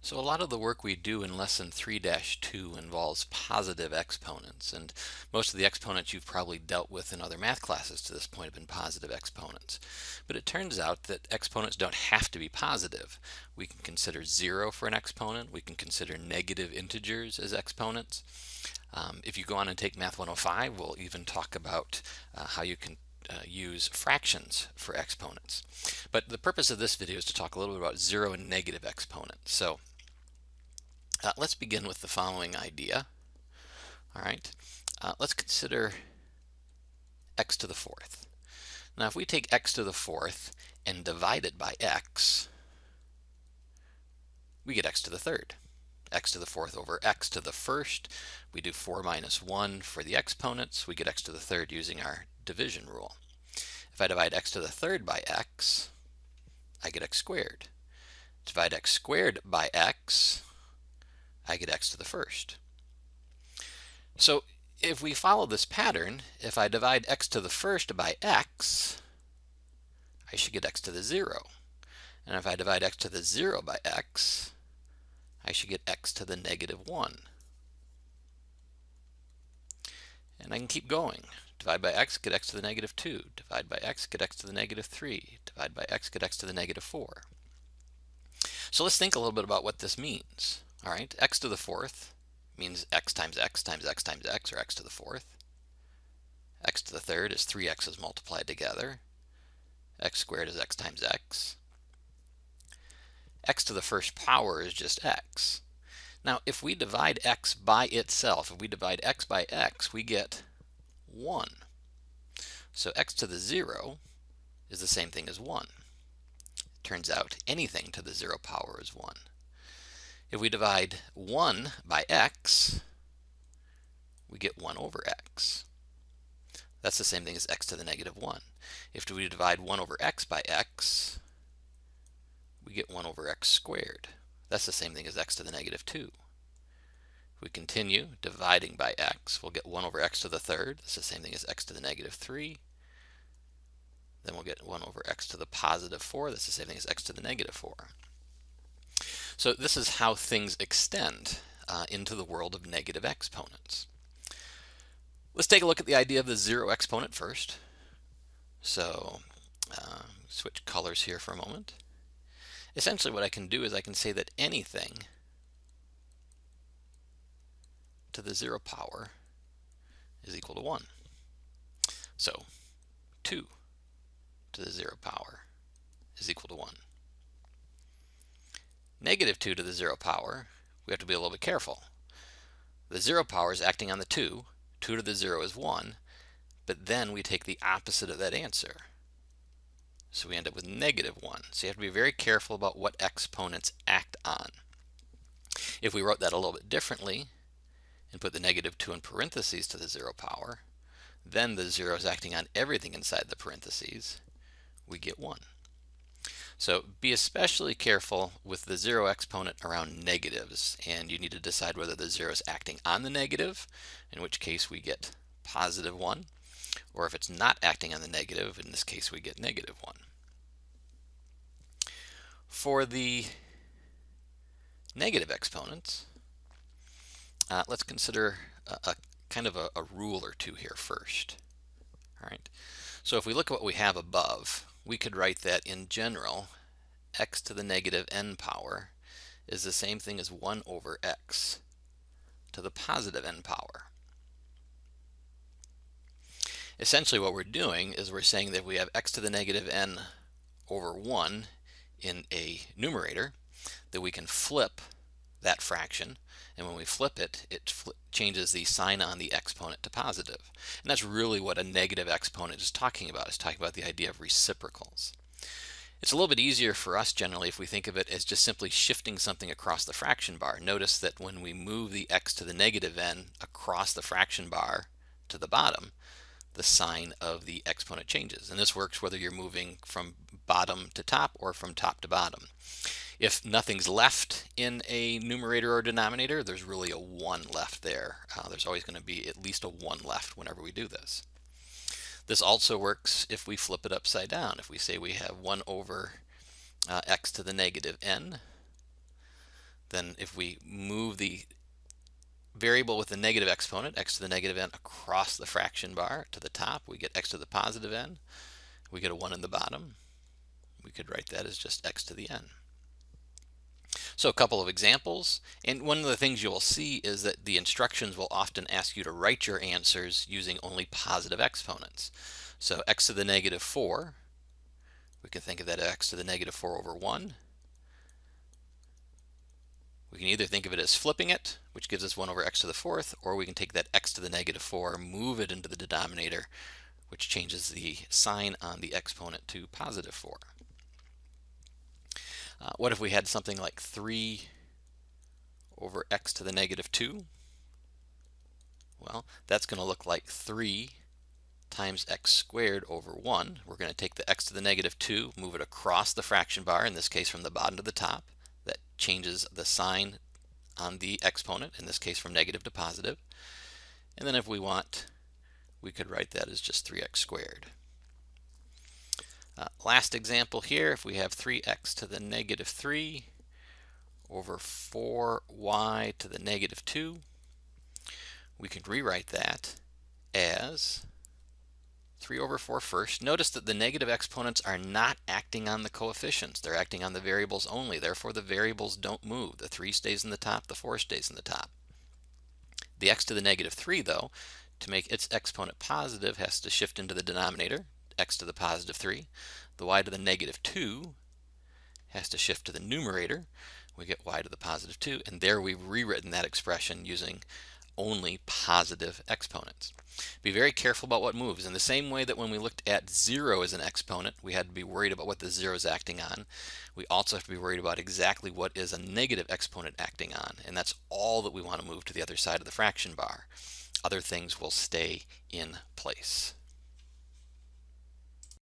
So a lot of the work we do in lesson 3-2 involves positive exponents, and most of the exponents you've probably dealt with in other math classes to this point have been positive exponents. But it turns out that exponents don't have to be positive. We can consider 0 for an exponent. We can consider negative integers as exponents. If you go on and take Math 105, we'll even talk about how you can use fractions for exponents. But the purpose of this video is to talk a little bit about 0 and negative exponents. So let's begin with the following idea. All right, let's consider x to the fourth. Now, if we take x to the fourth and divide it by x, we get x to the third. X to the fourth over x to the first. We do 4 minus 1 for the exponents. We get x to the third using our division rule. If I divide x to the third by x, I get x squared. Divide x squared by x, I get x to the first. So if we follow this pattern, if I divide x to the first by x, I should get x to the 0. And if I divide x to the 0 by x, I should get x to the negative 1. And I can keep going. Divide by x, get x to the negative 2. Divide by x, get x to the negative 3. Divide by x, get x to the negative 4. So let's think a little bit about what this means. All right, x to the fourth means x times x times x times x, or x to the fourth. X to the third is 3x's multiplied together. X squared is x times x. X to the first power is just x. Now, if we divide x by itself, if we divide x by x, we get 1. So x to the 0 is the same thing as 1. It turns out anything to the 0 power is 1. If we divide 1 by x, we get 1 over x. That's the same thing as x to the negative 1. If we divide 1 over x by x, we get 1 over x squared. That's the same thing as x to the negative 2. If we continue dividing by x, we'll get 1 over x to the third. That's the same thing as x to the negative 3. Then we'll get 1 over x to the positive 4. That's the same thing as x to the negative 4. So this is how things extend into the world of negative exponents. Let's take a look at the idea of the 0 exponent first. So switch colors here for a moment. Essentially what I can do is I can say that anything to the 0 power is equal to 1. So 2 to the 0 power is equal to 1. Negative 2 to the 0 power, we have to be a little bit careful. The 0 power is acting on the 2. 2 to the 0 is 1. But then we take the opposite of that answer. So we end up with negative 1. So you have to be very careful about what exponents act on. If we wrote that a little bit differently and put the negative 2 in parentheses to the 0 power, then the 0 is acting on everything inside the parentheses. We get 1. So be especially careful with the 0 exponent around negatives, and you need to decide whether the 0 is acting on the negative, in which case we get positive 1, or if it's not acting on the negative, in this case we get negative 1. For the negative exponents, let's consider a kind of a rule or two here first. All right. So if we look at what we have above, we could write that in general, x to the negative n power is the same thing as 1 over x to the positive n power. Essentially what we're doing is we're saying that we have x to the negative n over 1 in a numerator, that we can flip that fraction, and when we flip it, it changes the sign on the exponent to positive. And that's really what a negative exponent is talking about. It's talking about the idea of reciprocals. It's a little bit easier for us generally if we think of it as just simply shifting something across the fraction bar. Notice that when we move the x to the negative n across the fraction bar to the bottom, the sign of the exponent changes. And this works whether you're moving from bottom to top or from top to bottom. If nothing's left in a numerator or denominator, there's really a 1 left there. There's always going to be at least a 1 left whenever we do this. This also works if we flip it upside down. If we say we have 1 over x to the negative n, Then if we move the variable with the negative exponent, x to the negative n, across the fraction bar to the top, we get x to the positive n. We get a 1 in the bottom. We could write that as just x to the n. So a couple of examples, and one of the things you will see is that the instructions will often ask you to write your answers using only positive exponents. So x to the negative 4, we can think of that as x to the negative 4 over 1. We can either think of it as flipping it, which gives us 1 over x to the 4th, or we can take that x to the negative 4, move it into the denominator, which changes the sign on the exponent to positive 4. What if we had something like 3 over x to the negative 2? Well, that's going to look like 3 times x squared over 1. We're going to take the x to the negative 2, move it across the fraction bar, in this case from the bottom to the top. That changes the sign on the exponent, in this case from negative to positive. And then if we want, we could write that as just 3x squared. Last example here, if we have 3x to the negative 3 over 4y to the negative 2, we can rewrite that as 3 over 4 first. Notice that the negative exponents are not acting on the coefficients. They're acting on the variables only. Therefore, the variables don't move. The 3 stays in the top, the 4 stays in the top. The x to the negative 3, though, to make its exponent positive, has to shift into the denominator, x to the positive 3. The y to the negative 2 has to shift to the numerator. We get y to the positive 2, and there we've rewritten that expression using only positive exponents. Be very careful about what moves. In the same way that when we looked at 0 as an exponent, we had to be worried about what the 0 is acting on, we also have to be worried about exactly what is a negative exponent acting on, and that's all that we want to move to the other side of the fraction bar. Other things will stay in place.